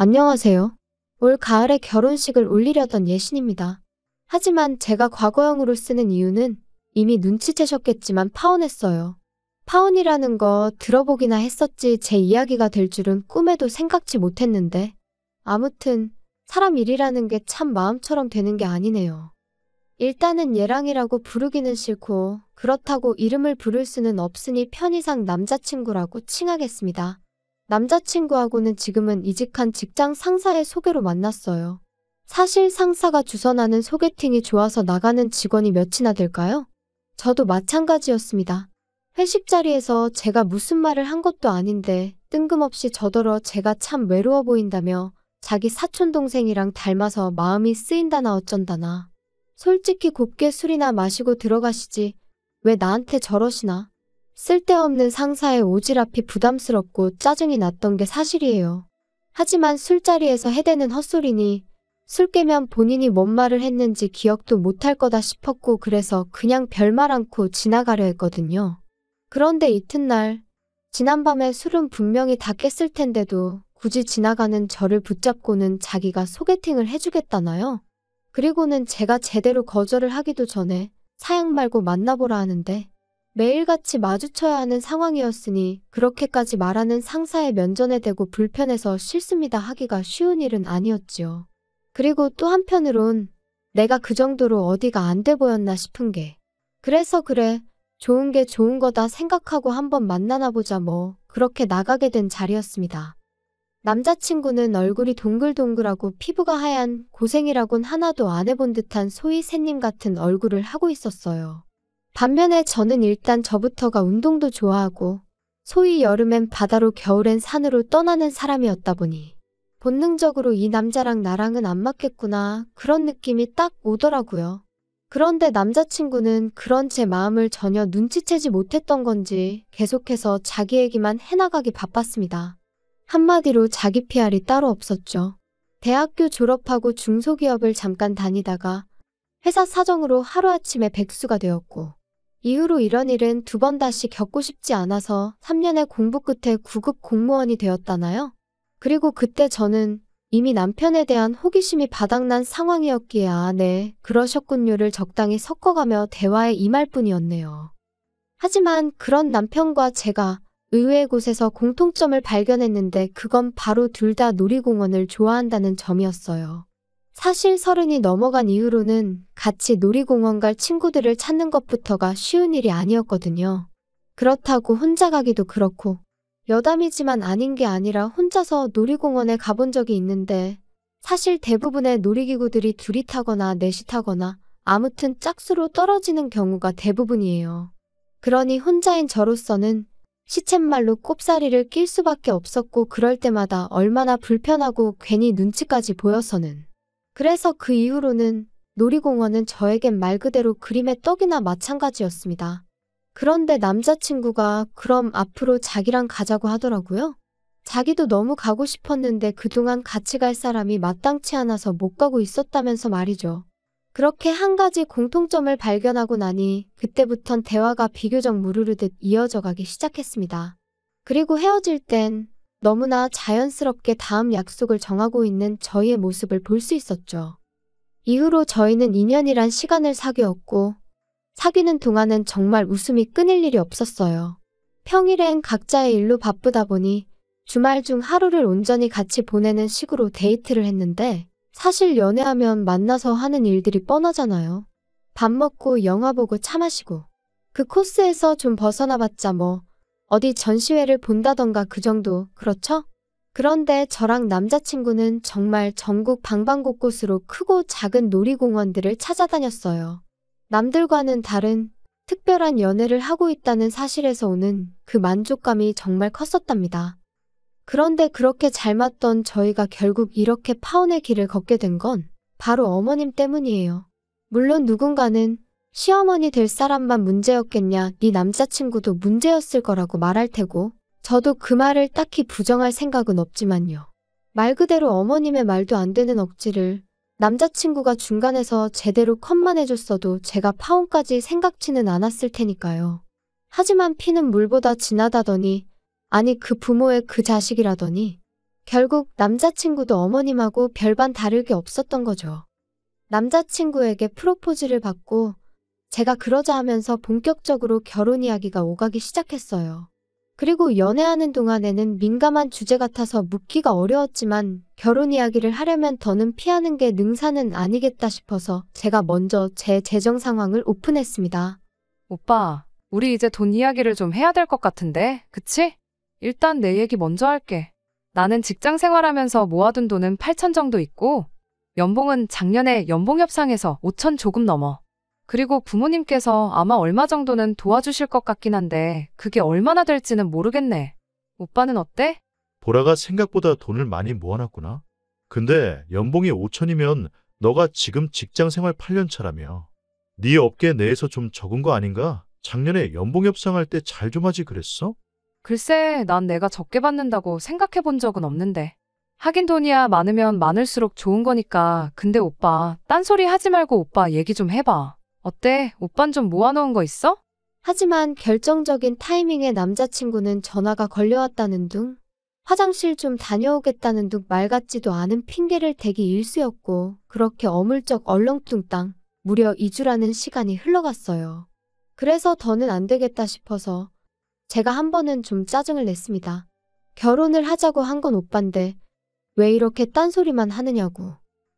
안녕하세요. 올 가을에 결혼식을 올리려던 예신입니다. 하지만 제가 과거형으로 쓰는 이유는 이미 눈치채셨겠지만 파혼했어요. 파혼이라는 거 들어보기나 했었지 제 이야기가 될 줄은 꿈에도 생각지 못했는데 아무튼 사람 일이라는 게 참 마음처럼 되는 게 아니네요. 일단은 얘랑이라고 부르기는 싫고 그렇다고 이름을 부를 수는 없으니 편의상 남자친구라고 칭하겠습니다. 남자친구하고는 지금은 이직한 직장 상사의 소개로 만났어요. 사실 상사가 주선하는 소개팅이 좋아서 나가는 직원이 몇이나 될까요? 저도 마찬가지였습니다. 회식 자리에서 제가 무슨 말을 한 것도 아닌데 뜬금없이 저더러 제가 참 외로워 보인다며 자기 사촌동생이랑 닮아서 마음이 쓰인다나 어쩐다나. 솔직히 곱게 술이나 마시고 들어가시지 왜 나한테 저러시나. 쓸데없는 상사의 오지랖이 부담스럽고 짜증이 났던 게 사실이에요. 하지만 술자리에서 해대는 헛소리니 술 깨면 본인이 뭔 말을 했는지 기억도 못할 거다 싶었고 그래서 그냥 별말 않고 지나가려 했거든요. 그런데 이튿날 지난밤에 술은 분명히 다 깼을 텐데도 굳이 지나가는 저를 붙잡고는 자기가 소개팅을 해주겠다나요? 그리고는 제가 제대로 거절을 하기도 전에 사양 말고 만나보라 하는데 매일같이 마주쳐야 하는 상황이었으니 그렇게까지 말하는 상사의 면전에 대고 불편해서 싫습니다 하기가 쉬운 일은 아니었지요. 그리고 또 한편으론 내가 그 정도로 어디가 안 돼 보였나 싶은 게 그래서 그래 좋은 게 좋은 거다 생각하고 한번 만나나 보자 뭐 그렇게 나가게 된 자리였습니다. 남자친구는 얼굴이 동글동글하고 피부가 하얀 고생이라곤 하나도 안 해본 듯한 소위 새님 같은 얼굴을 하고 있었어요. 반면에 저는 일단 저부터가 운동도 좋아하고 소위 여름엔 바다로 겨울엔 산으로 떠나는 사람이었다 보니 본능적으로 이 남자랑 나랑은 안 맞겠구나 그런 느낌이 딱 오더라고요. 그런데 남자친구는 그런 제 마음을 전혀 눈치채지 못했던 건지 계속해서 자기 얘기만 해나가기 바빴습니다. 한마디로 자기 PR이 따로 없었죠. 대학교 졸업하고 중소기업을 잠깐 다니다가 회사 사정으로 하루아침에 백수가 되었고 이후로 이런 일은 두 번 다시 겪고 싶지 않아서 3년의 공부 끝에 9급 공무원이 되었다나요? 그리고 그때 저는 이미 남편에 대한 호기심이 바닥난 상황이었기에 아, 네, 그러셨군요를 적당히 섞어가며 대화에 임할 뿐이었네요. 하지만 그런 남편과 제가 의외의 곳에서 공통점을 발견했는데 그건 바로 둘 다 놀이공원을 좋아한다는 점이었어요. 사실 30이 넘어간 이후로는 같이 놀이공원 갈 친구들을 찾는 것부터가 쉬운 일이 아니었거든요. 그렇다고 혼자 가기도 그렇고 여담이지만 아닌 게 아니라 혼자서 놀이공원에 가본 적이 있는데 사실 대부분의 놀이기구들이 둘이 타거나 넷이 타거나 아무튼 짝수로 떨어지는 경우가 대부분이에요. 그러니 혼자인 저로서는 시쳇말로 꼽사리를 낄 수밖에 없었고 그럴 때마다 얼마나 불편하고 괜히 눈치까지 보여서는. 그래서 그 이후로는 놀이공원은 저에겐 말 그대로 그림의 떡이나 마찬가지였습니다. 그런데 남자친구가 그럼 앞으로 자기랑 가자고 하더라고요. 자기도 너무 가고 싶었는데 그동안 같이 갈 사람이 마땅치 않아서 못 가고 있었다면서 말이죠. 그렇게 한 가지 공통점을 발견하고 나니 그때부턴 대화가 비교적 무르르듯 이어져 가기 시작했습니다. 그리고 헤어질 땐 너무나 자연스럽게 다음 약속을 정하고 있는 저희의 모습을 볼 수 있었죠. 이후로 저희는 2년이란 시간을 사귀었고 사귀는 동안은 정말 웃음이 끊일 일이 없었어요. 평일엔 각자의 일로 바쁘다 보니 주말 중 하루를 온전히 같이 보내는 식으로 데이트를 했는데 사실 연애하면 만나서 하는 일들이 뻔하잖아요. 밥 먹고 영화 보고 차 마시고 그 코스에서 좀 벗어나봤자 뭐 어디 전시회를 본다던가 그 정도 그렇죠? 그런데 저랑 남자친구는 정말 전국 방방곳곳으로 크고 작은 놀이공원들을 찾아다녔어요. 남들과는 다른 특별한 연애를 하고 있다는 사실에서 오는 그 만족감이 정말 컸었답니다. 그런데 그렇게 잘 맞던 저희가 결국 이렇게 파혼의 길을 걷게 된 건 바로 어머님 때문이에요. 물론 누군가는 시어머니 될 사람만 문제였겠냐, 네 남자친구도 문제였을 거라고 말할 테고 저도 그 말을 딱히 부정할 생각은 없지만요. 말 그대로 어머님의 말도 안 되는 억지를 남자친구가 중간에서 제대로 컷만 해줬어도 제가 파혼까지 생각지는 않았을 테니까요. 하지만 피는 물보다 진하다더니 아니 그 부모의 그 자식이라더니 결국 남자친구도 어머님하고 별반 다를 게 없었던 거죠. 남자친구에게 프로포즈를 받고 제가 그러자 하면서 본격적으로 결혼 이야기가 오가기 시작했어요. 그리고 연애하는 동안에는 민감한 주제 같아서 묻기가 어려웠지만 결혼 이야기를 하려면 더는 피하는 게 능사는 아니겠다 싶어서 제가 먼저 제 재정 상황을 오픈했습니다. 오빠, 우리 이제 돈 이야기를 좀 해야 될 것 같은데, 그치? 일단 내 얘기 먼저 할게. 나는 직장 생활하면서 모아둔 돈은 8천 정도 있고, 연봉은 작년에 연봉 협상에서 5천 조금 넘어. 그리고 부모님께서 아마 얼마 정도는 도와주실 것 같긴 한데 그게 얼마나 될지는 모르겠네. 오빠는 어때? 보라가 생각보다 돈을 많이 모아놨구나. 근데 연봉이 5천이면 너가 지금 직장 생활 8년 차라며. 네 업계 내에서 좀 적은 거 아닌가? 작년에 연봉 협상할 때 잘 좀 하지 그랬어? 글쎄, 난 내가 적게 받는다고 생각해 본 적은 없는데. 하긴 돈이야 많으면 많을수록 좋은 거니까. 근데 오빠, 딴소리 하지 말고 오빠 얘기 좀 해봐. 어때? 오빤 좀 모아놓은 거 있어? 하지만 결정적인 타이밍에 남자친구는 전화가 걸려왔다는 둥, 화장실 좀 다녀오겠다는 둥 말 같지도 않은 핑계를 대기 일쑤였고 그렇게 어물쩍 얼렁뚱땅 무려 2주라는 시간이 흘러갔어요. 그래서 더는 안 되겠다 싶어서 제가 한 번은 좀 짜증을 냈습니다. 결혼을 하자고 한 건 오빠인데 왜 이렇게 딴소리만 하느냐고.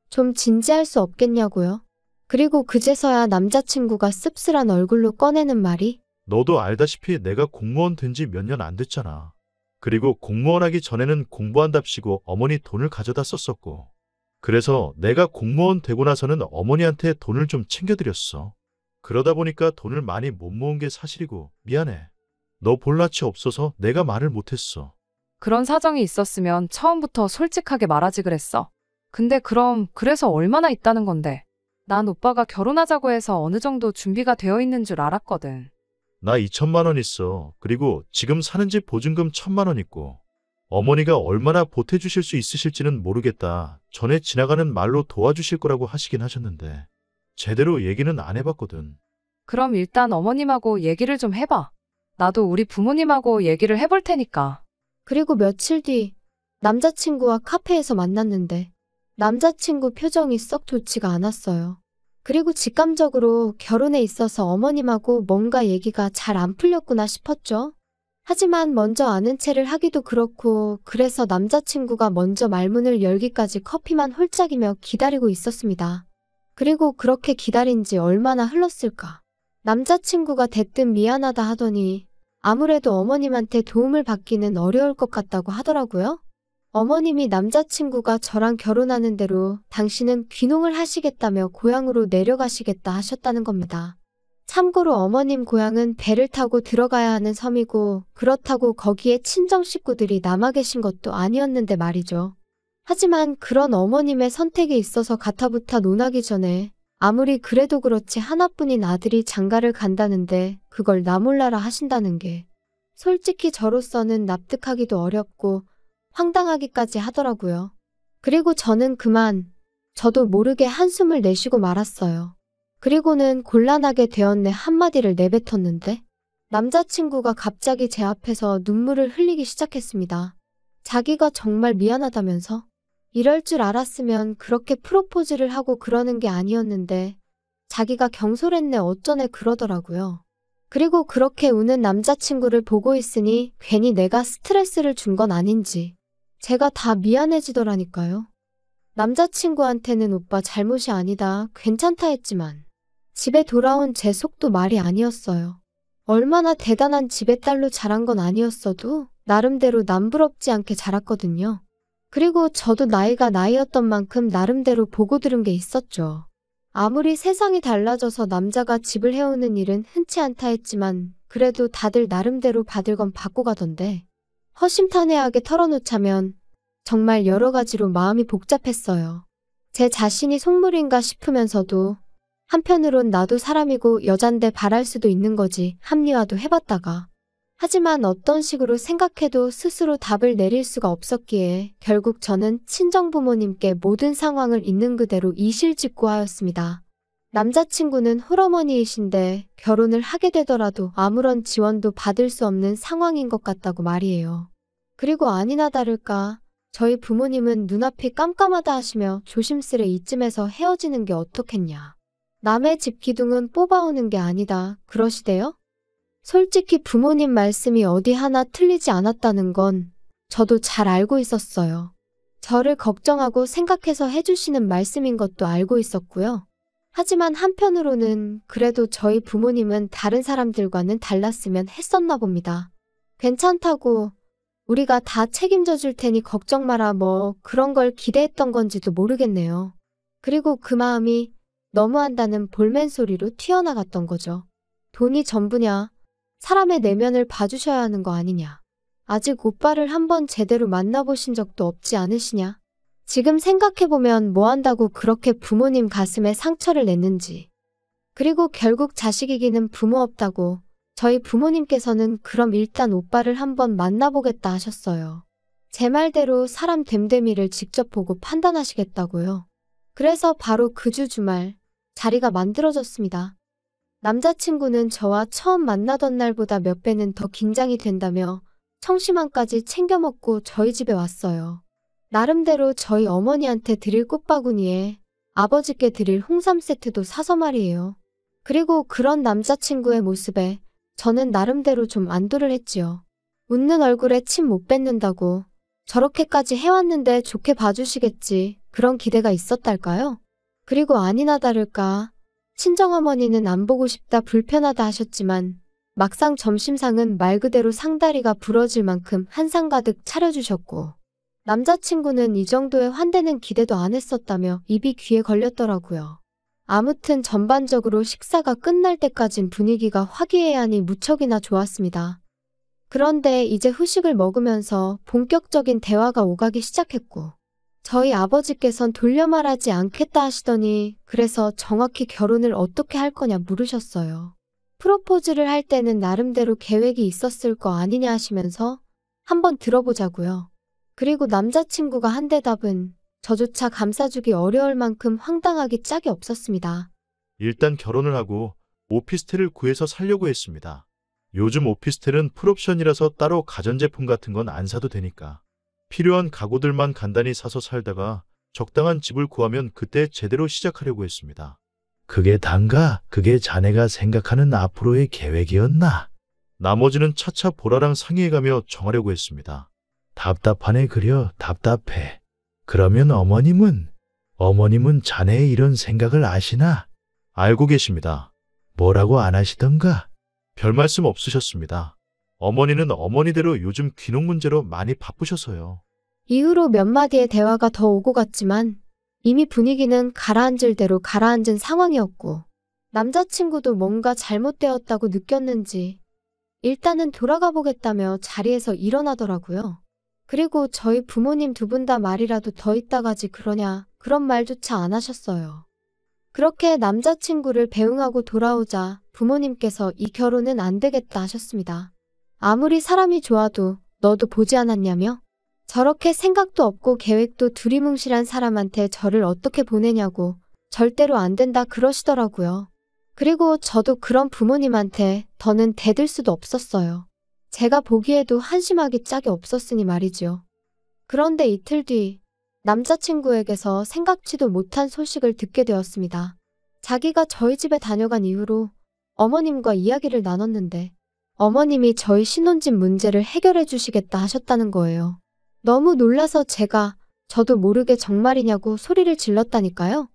좀 진지할 수 없겠냐고요. 그리고 그제서야 남자친구가 씁쓸한 얼굴로 꺼내는 말이 너도 알다시피 내가 공무원 된 지 몇 년 안 됐잖아. 그리고 공무원 하기 전에는 공부한답시고 어머니 돈을 가져다 썼었고. 그래서 내가 공무원 되고 나서는 어머니한테 돈을 좀 챙겨드렸어. 그러다 보니까 돈을 많이 못 모은 게 사실이고 미안해. 너 볼 낯이 없어서 내가 말을 못했어. 그런 사정이 있었으면 처음부터 솔직하게 말하지 그랬어. 근데 그럼 그래서 얼마나 있다는 건데? 난 오빠가 결혼하자고 해서 어느 정도 준비가 되어 있는 줄 알았거든. 나 2천만 원 있어. 그리고 지금 사는 집 보증금 1,000만 원 있고. 어머니가 얼마나 보태주실 수 있으실지는 모르겠다. 전에 지나가는 말로 도와주실 거라고 하시긴 하셨는데 제대로 얘기는 안 해봤거든. 그럼 일단 어머님하고 얘기를 좀 해봐. 나도 우리 부모님하고 얘기를 해볼 테니까. 그리고 며칠 뒤 남자친구와 카페에서 만났는데 남자친구 표정이 썩 좋지가 않았어요. 그리고 직감적으로 결혼에 있어서 어머님하고 뭔가 얘기가 잘 안 풀렸구나 싶었죠. 하지만 먼저 아는 체를 하기도 그렇고 그래서 남자친구가 먼저 말문을 열기까지 커피만 홀짝이며 기다리고 있었습니다. 그리고 그렇게 기다린 지 얼마나 흘렀을까. 남자친구가 대뜸 미안하다 하더니 아무래도 어머님한테 도움을 받기는 어려울 것 같다고 하더라고요. 어머님이 남자친구가 저랑 결혼하는 대로 당신은 귀농을 하시겠다며 고향으로 내려가시겠다 하셨다는 겁니다. 참고로 어머님 고향은 배를 타고 들어가야 하는 섬이고 그렇다고 거기에 친정 식구들이 남아 계신 것도 아니었는데 말이죠. 하지만 그런 어머님의 선택에 있어서 가타부타 논하기 전에 아무리 그래도 그렇지 하나뿐인 아들이 장가를 간다는데 그걸 나 몰라라 하신다는 게 솔직히 저로서는 납득하기도 어렵고 황당하기까지 하더라고요. 그리고 저는 그만 저도 모르게 한숨을 내쉬고 말았어요. 그리고는 곤란하게 되었네 한마디를 내뱉었는데 남자친구가 갑자기 제 앞에서 눈물을 흘리기 시작했습니다. 자기가 정말 미안하다면서 이럴 줄 알았으면 그렇게 프로포즈를 하고 그러는 게 아니었는데 자기가 경솔했네 어쩌네 그러더라고요. 그리고 그렇게 우는 남자친구를 보고 있으니 괜히 내가 스트레스를 준 건 아닌지 제가 다 미안해지더라니까요. 남자친구한테는 오빠 잘못이 아니다 괜찮다 했지만 집에 돌아온 제 속도 말이 아니었어요. 얼마나 대단한 집의 딸로 자란 건 아니었어도 나름대로 남부럽지 않게 자랐거든요. 그리고 저도 나이가 나이였던 만큼 나름대로 보고 들은 게 있었죠. 아무리 세상이 달라져서 남자가 집을 해오는 일은 흔치 않다 했지만 그래도 다들 나름대로 받을 건 받고 가던데 허심탄회하게 털어놓자면 정말 여러 가지로 마음이 복잡했어요. 제 자신이 속물인가 싶으면서도 한편으론 나도 사람이고 여잔데 바랄 수도 있는 거지 합리화도 해봤다가 하지만 어떤 식으로 생각해도 스스로 답을 내릴 수가 없었기에 결국 저는 친정부모님께 모든 상황을 있는 그대로 이실직고하였습니다. 남자친구는 홀어머니이신데 결혼을 하게 되더라도 아무런 지원도 받을 수 없는 상황인 것 같다고 말이에요. 그리고 아니나 다를까 저희 부모님은 눈앞이 깜깜하다 하시며 조심스레 이쯤에서 헤어지는 게 어떻겠냐. 남의 집 기둥은 뽑아오는 게 아니다 그러시대요? 솔직히 부모님 말씀이 어디 하나 틀리지 않았다는 건 저도 잘 알고 있었어요. 저를 걱정하고 생각해서 해주시는 말씀인 것도 알고 있었고요. 하지만 한편으로는 그래도 저희 부모님은 다른 사람들과는 달랐으면 했었나 봅니다. 괜찮다고, 우리가 다 책임져 줄 테니 걱정 마라 뭐 그런 걸 기대했던 건지도 모르겠네요. 그리고 그 마음이 너무한다는 볼멘 소리로 튀어나갔던 거죠. 돈이 전부냐? 사람의 내면을 봐주셔야 하는 거 아니냐? 아직 오빠를 한번 제대로 만나보신 적도 없지 않으시냐? 지금 생각해보면 뭐 한다고 그렇게 부모님 가슴에 상처를 냈는지. 그리고 결국 자식 이기는 부모 없다고 저희 부모님께서는 그럼 일단 오빠를 한번 만나보겠다 하셨어요. 제 말대로 사람 됨됨이를 직접 보고 판단하시겠다고요. 그래서 바로 그 주 주말 자리가 만들어졌습니다. 남자친구는 저와 처음 만나던 날보다 몇 배는 더 긴장이 된다며 청심환까지 챙겨 먹고 저희 집에 왔어요. 나름대로 저희 어머니한테 드릴 꽃바구니에 아버지께 드릴 홍삼 세트도 사서 말이에요. 그리고 그런 남자친구의 모습에 저는 나름대로 좀 안도를 했지요. 웃는 얼굴에 침 못 뱉는다고 저렇게까지 해왔는데 좋게 봐주시겠지 그런 기대가 있었달까요? 그리고 아니나 다를까 친정어머니는 안 보고 싶다 불편하다 하셨지만 막상 점심상은 말 그대로 상다리가 부러질 만큼 한 상 가득 차려주셨고 남자친구는 이 정도의 환대는 기대도 안 했었다며 입이 귀에 걸렸더라고요. 아무튼 전반적으로 식사가 끝날 때까진 분위기가 화기애애하니 무척이나 좋았습니다. 그런데 이제 후식을 먹으면서 본격적인 대화가 오가기 시작했고 저희 아버지께선 돌려 말하지 않겠다 하시더니 그래서 정확히 결혼을 어떻게 할 거냐 물으셨어요. 프로포즈를 할 때는 나름대로 계획이 있었을 거 아니냐 하시면서 한번 들어보자고요. 그리고 남자친구가 한 대답은 저조차 감싸주기 어려울 만큼 황당하기 짝이 없었습니다. 일단 결혼을 하고 오피스텔을 구해서 살려고 했습니다. 요즘 오피스텔은 풀옵션이라서 따로 가전제품 같은 건 안 사도 되니까. 필요한 가구들만 간단히 사서 살다가 적당한 집을 구하면 그때 제대로 시작하려고 했습니다. 그게 단가? 그게 자네가 생각하는 앞으로의 계획이었나? 나머지는 차차 보라랑 상의해가며 정하려고 했습니다. 답답하네 그려 답답해. 그러면 어머님은 자네의 이런 생각을 아시나? 알고 계십니다. 뭐라고 안 하시던가? 별 말씀 없으셨습니다. 어머니는 어머니대로 요즘 귀농 문제로 많이 바쁘셔서요. 이후로 몇 마디의 대화가 더 오고 갔지만 이미 분위기는 가라앉을 대로 가라앉은 상황이었고 남자친구도 뭔가 잘못되었다고 느꼈는지 일단은 돌아가 보겠다며 자리에서 일어나더라고요. 그리고 저희 부모님 두 분 다 말이라도 더 있다 가지 그러냐 그런 말조차 안 하셨어요. 그렇게 남자친구를 배웅하고 돌아오자 부모님께서 이 결혼은 안 되겠다 하셨습니다. 아무리 사람이 좋아도 너도 보지 않았냐며? 저렇게 생각도 없고 계획도 두리뭉실한 사람한테 저를 어떻게 보내냐고 절대로 안 된다 그러시더라고요. 그리고 저도 그런 부모님한테 더는 대들 수도 없었어요. 제가 보기에도 한심하기 짝이 없었으니 말이지요. 그런데 이틀 뒤 남자친구에게서 생각지도 못한 소식을 듣게 되었습니다. 자기가 저희 집에 다녀간 이후로 어머님과 이야기를 나눴는데 어머님이 저희 신혼집 문제를 해결해 주시겠다 하셨다는 거예요. 너무 놀라서 저도 모르게 정말이냐고 소리를 질렀다니까요.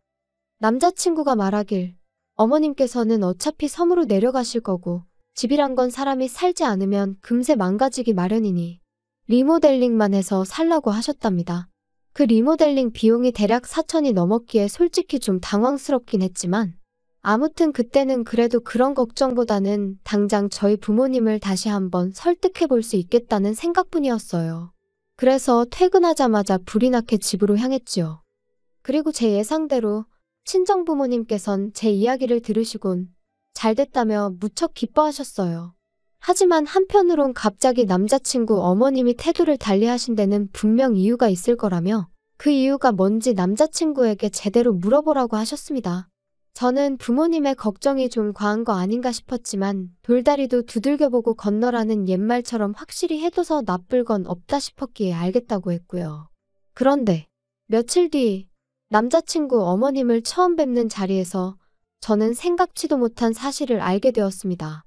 남자친구가 말하길 어머님께서는 어차피 섬으로 내려가실 거고 집이란 건 사람이 살지 않으면 금세 망가지기 마련이니 리모델링만 해서 살라고 하셨답니다. 그 리모델링 비용이 대략 4천이 넘었기에 솔직히 좀 당황스럽긴 했지만 아무튼 그때는 그래도 그런 걱정보다는 당장 저희 부모님을 다시 한번 설득해 볼 수 있겠다는 생각뿐이었어요. 그래서 퇴근하자마자 불이 나게 집으로 향했지요. 그리고 제 예상대로 친정부모님께선 제 이야기를 들으시곤 잘됐다며 무척 기뻐하셨어요. 하지만 한편으론 갑자기 남자친구 어머님이 태도를 달리하신 데는 분명 이유가 있을 거라며 그 이유가 뭔지 남자친구에게 제대로 물어보라고 하셨습니다. 저는 부모님의 걱정이 좀 과한 거 아닌가 싶었지만 돌다리도 두들겨보고 건너라는 옛말처럼 확실히 해둬서 나쁠 건 없다 싶었기에 알겠다고 했고요. 그런데 며칠 뒤 남자친구 어머님을 처음 뵙는 자리에서 저는 생각지도 못한 사실을 알게 되었습니다.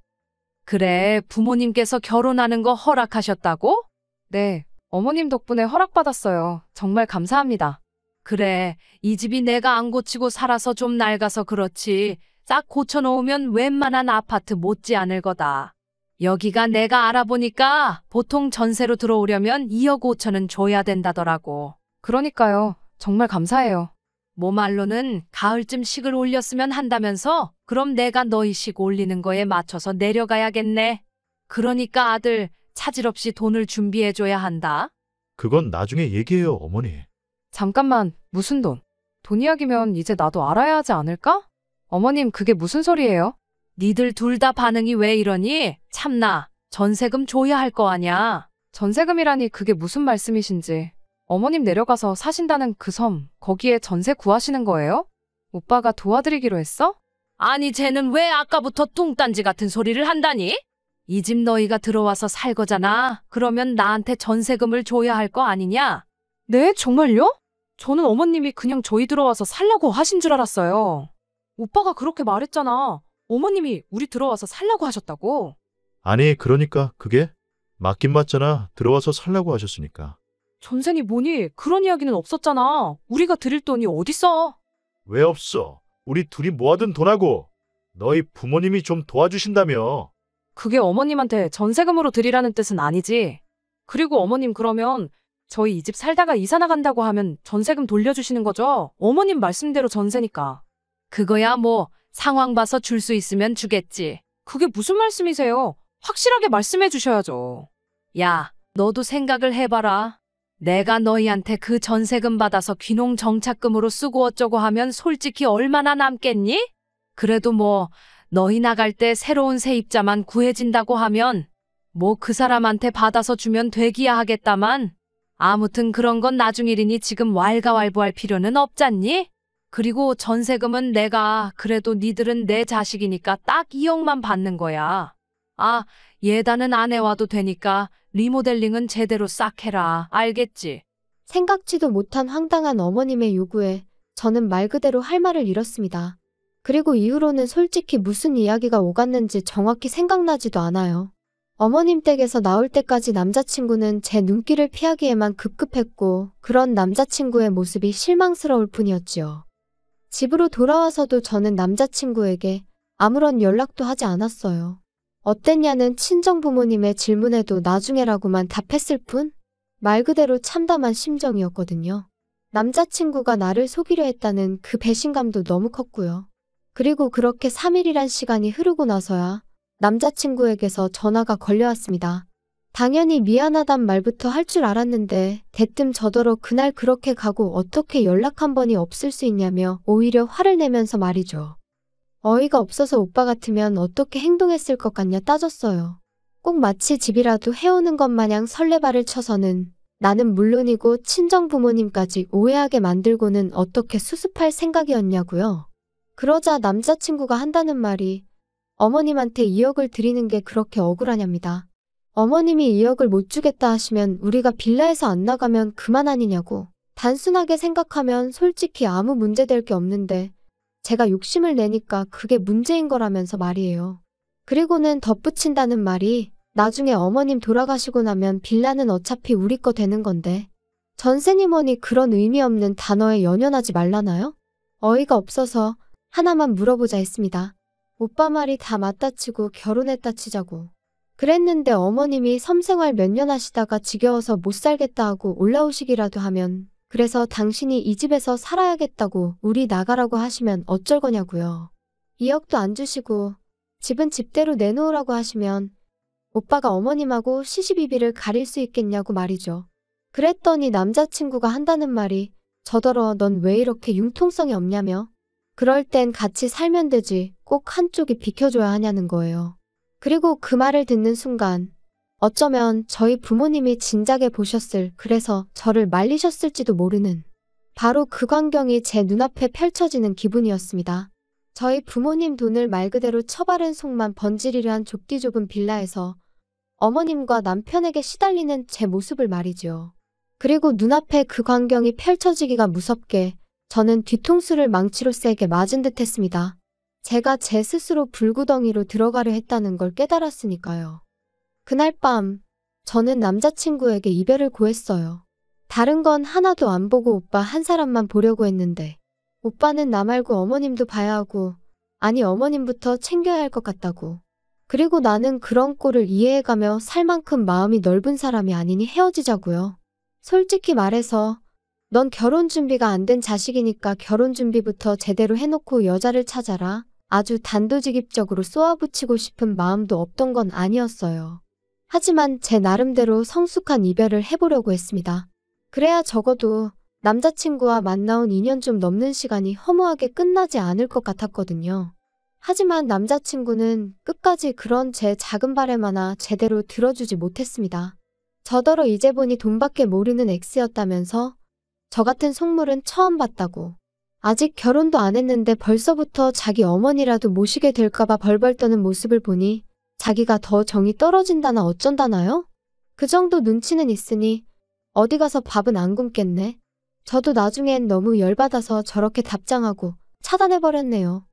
그래, 부모님께서 결혼하는 거 허락하셨다고? 네, 어머님 덕분에 허락받았어요. 정말 감사합니다. 그래, 이 집이 내가 안 고치고 살아서 좀 낡아서 그렇지. 싹 고쳐놓으면 웬만한 아파트 못지 않을 거다. 여기가 내가 알아보니까 보통 전세로 들어오려면 2억 5천은 줘야 된다더라고. 그러니까요. 정말 감사해요. 뭐 말로는 가을쯤 식을 올렸으면 한다면서? 그럼 내가 너희 식 올리는 거에 맞춰서 내려가야겠네. 그러니까 아들, 차질 없이 돈을 준비해줘야 한다. 그건 나중에 얘기해요, 어머니. 잠깐만, 무슨 돈? 돈 이야기면 이제 나도 알아야 하지 않을까? 어머님, 그게 무슨 소리예요? 니들 둘 다 반응이 왜 이러니? 참나, 전세금 줘야 할 거 아냐? 전세금이라니 그게 무슨 말씀이신지. 어머님 내려가서 사신다는 그 섬, 거기에 전세 구하시는 거예요? 오빠가 도와드리기로 했어? 아니, 쟤는 왜 아까부터 뚱딴지 같은 소리를 한다니? 이 집 너희가 들어와서 살 거잖아. 그러면 나한테 전세금을 줘야 할 거 아니냐? 네, 정말요? 저는 어머님이 그냥 저희 들어와서 살라고 하신 줄 알았어요. 오빠가 그렇게 말했잖아. 어머님이 우리 들어와서 살라고 하셨다고. 아니, 그러니까 그게 맞긴 맞잖아. 들어와서 살라고 하셨으니까. 전세니 뭐니 그런 이야기는 없었잖아. 우리가 드릴 돈이 어딨어. 왜 없어? 우리 둘이 모아둔 돈하고 너희 부모님이 좀 도와주신다며. 그게 어머님한테 전세금으로 드리라는 뜻은 아니지. 그리고 어머님 그러면 저희 이 집 살다가 이사 나간다고 하면 전세금 돌려주시는 거죠? 어머님 말씀대로 전세니까. 그거야 뭐 상황 봐서 줄 수 있으면 주겠지. 그게 무슨 말씀이세요? 확실하게 말씀해 주셔야죠. 야, 너도 생각을 해봐라. 내가 너희한테 그 전세금 받아서 귀농 정착금으로 쓰고 어쩌고 하면 솔직히 얼마나 남겠니? 그래도 뭐 너희 나갈 때 새로운 세입자만 구해진다고 하면 뭐 그 사람한테 받아서 주면 되기야 하겠다만 아무튼 그런 건 나중 일이니 지금 왈가왈부할 필요는 없잖니? 그리고 전세금은 내가 그래도 니들은 내 자식이니까 딱 2억만 받는 거야. 아, 예단은 안 해와도 되니까 리모델링은 제대로 싹 해라. 알겠지? 생각지도 못한 황당한 어머님의 요구에 저는 말 그대로 할 말을 잃었습니다. 그리고 이후로는 솔직히 무슨 이야기가 오갔는지 정확히 생각나지도 않아요. 어머님 댁에서 나올 때까지 남자친구는 제 눈길을 피하기에만 급급했고 그런 남자친구의 모습이 실망스러울 뿐이었지요. 집으로 돌아와서도 저는 남자친구에게 아무런 연락도 하지 않았어요. 어땠냐는 친정부모님의 질문에도 나중에라고만 답했을 뿐 말 그대로 참담한 심정이었거든요. 남자친구가 나를 속이려 했다는 그 배신감도 너무 컸고요. 그리고 그렇게 3일이란 시간이 흐르고 나서야 남자친구에게서 전화가 걸려왔습니다. 당연히 미안하단 말부터 할 줄 알았는데 대뜸 저더러 그날 그렇게 가고 어떻게 연락 한 번이 없을 수 있냐며 오히려 화를 내면서 말이죠. 어이가 없어서 오빠 같으면 어떻게 행동했을 것 같냐 따졌어요. 꼭 마치 집이라도 해오는 것 마냥 설레발을 쳐서는 나는 물론이고 친정부모님까지 오해하게 만들고는 어떻게 수습할 생각이었냐고요. 그러자 남자친구가 한다는 말이 어머님한테 2억을 드리는 게 그렇게 억울하냐입니다. 어머님이 2억을 못 주겠다 하시면 우리가 빌라에서 안 나가면 그만 아니냐고. 단순하게 생각하면 솔직히 아무 문제될 게 없는데 제가 욕심을 내니까 그게 문제인 거라면서 말이에요. 그리고는 덧붙인다는 말이 나중에 어머님 돌아가시고 나면 빌라는 어차피 우리 거 되는 건데 전세니 뭐니 그런 의미 없는 단어에 연연하지 말라나요? 어이가 없어서 하나만 물어보자 했습니다. 오빠 말이 다 맞다 치고 결혼했다 치자고. 그랬는데 어머님이 섬생활 몇 년 하시다가 지겨워서 못 살겠다 하고 올라오시기라도 하면 그래서 당신이 이 집에서 살아야겠다고 우리 나가라고 하시면 어쩔 거냐고요. 2억도 안 주시고 집은 집대로 내놓으라고 하시면 오빠가 어머님하고 시시비비를 가릴 수 있겠냐고 말이죠. 그랬더니 남자친구가 한다는 말이 저더러 넌 왜 이렇게 융통성이 없냐며 그럴 땐 같이 살면 되지 꼭 한쪽이 비켜줘야 하냐는 거예요. 그리고 그 말을 듣는 순간 어쩌면 저희 부모님이 진작에 보셨을 그래서 저를 말리셨을지도 모르는 바로 그 광경이 제 눈앞에 펼쳐지는 기분이었습니다. 저희 부모님 돈을 말 그대로 처바른 속만 번지르르 한 좁디 좁은 빌라에서 어머님과 남편에게 시달리는 제 모습을 말이죠. 그리고 눈앞에 그 광경이 펼쳐지기가 무섭게 저는 뒤통수를 망치로 세게 맞은 듯 했습니다. 제가 제 스스로 불구덩이로 들어가려 했다는 걸 깨달았으니까요. 그날 밤 저는 남자친구에게 이별을 고했어요. 다른 건 하나도 안 보고 오빠 한 사람만 보려고 했는데 오빠는 나 말고 어머님도 봐야 하고 아니 어머님부터 챙겨야 할 것 같다고. 그리고 나는 그런 꼴을 이해해가며 살 만큼 마음이 넓은 사람이 아니니 헤어지자고요. 솔직히 말해서 넌 결혼 준비가 안 된 자식이니까 결혼 준비부터 제대로 해놓고 여자를 찾아라. 아주 단도직입적으로 쏘아붙이고 싶은 마음도 없던 건 아니었어요. 하지만 제 나름대로 성숙한 이별을 해보려고 했습니다. 그래야 적어도 남자친구와 만나온 2년 좀 넘는 시간이 허무하게 끝나지 않을 것 같았거든요. 하지만 남자친구는 끝까지 그런 제 작은 바람 하나 제대로 들어주지 못했습니다. 저더러 이제 보니 돈밖에 모르는 X였다면서 저 같은 속물은 처음 봤다고. 아직 결혼도 안 했는데 벌써부터 자기 어머니라도 모시게 될까봐 벌벌 떠는 모습을 보니 자기가 더 정이 떨어진다나 어쩐다나요? 그 정도 눈치는 있으니 어디 가서 밥은 안 굶겠네. 저도 나중엔 너무 열받아서 저렇게 답장하고 차단해버렸네요.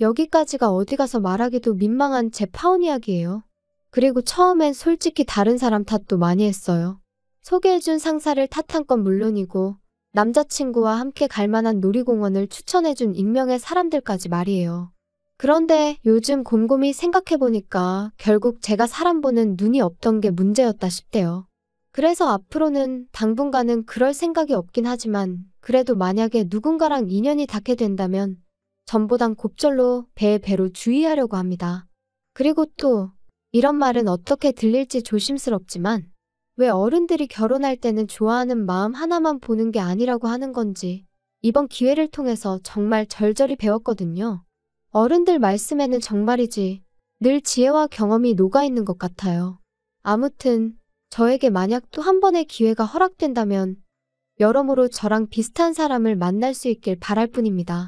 여기까지가 어디 가서 말하기도 민망한 제 파혼 이야기예요. 그리고 처음엔 솔직히 다른 사람 탓도 많이 했어요. 소개해준 상사를 탓한 건 물론이고 남자친구와 함께 갈 만한 놀이공원을 추천해준 익명의 사람들까지 말이에요. 그런데 요즘 곰곰이 생각해보니까 결국 제가 사람 보는 눈이 없던 게 문제였다 싶대요. 그래서 앞으로는 당분간은 그럴 생각이 없긴 하지만 그래도 만약에 누군가랑 인연이 닿게 된다면 전보단 곱절로 배에 배로 주의하려고 합니다. 그리고 또 이런 말은 어떻게 들릴지 조심스럽지만 왜 어른들이 결혼할 때는 좋아하는 마음 하나만 보는 게 아니라고 하는 건지 이번 기회를 통해서 정말 절절히 배웠거든요. 어른들 말씀에는 정말이지 늘 지혜와 경험이 녹아있는 것 같아요. 아무튼 저에게 만약 또 한 번의 기회가 허락된다면 여러모로 저랑 비슷한 사람을 만날 수 있길 바랄 뿐입니다.